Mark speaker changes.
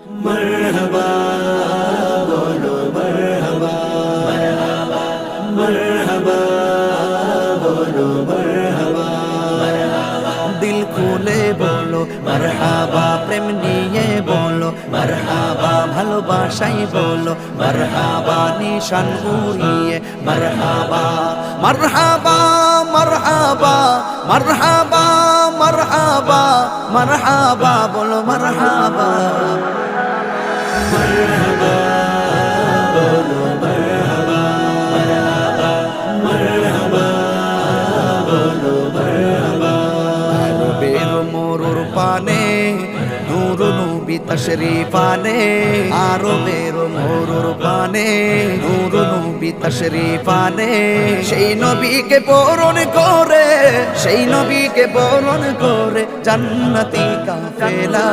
Speaker 1: मरहबा बोलो मरहबा मरहबा मरहबा बोलो मरहबा मरहबा दिल खोले बोलो मरहबा प्रेम निये बोलो मरहबा ভালোবাসাই বলো মরহাবা নিশান উড়িয়ে মরহাবা মরহাবা মরহাবা মরহাবা মরহাবা মরহাবা বলো মরহাবা মরহাবা বলো মরহাবা মরহাবা মরহাবা বলো মরহাবা আরবের মোরুর পানে নূর নবী তশরীফ আনে আরবের মোরুর পানে নূর নবী তশরীফ আনে সেই নবীকে বরণ করে সেই নবীকে বরণ করে জান্নাতি কাফেলা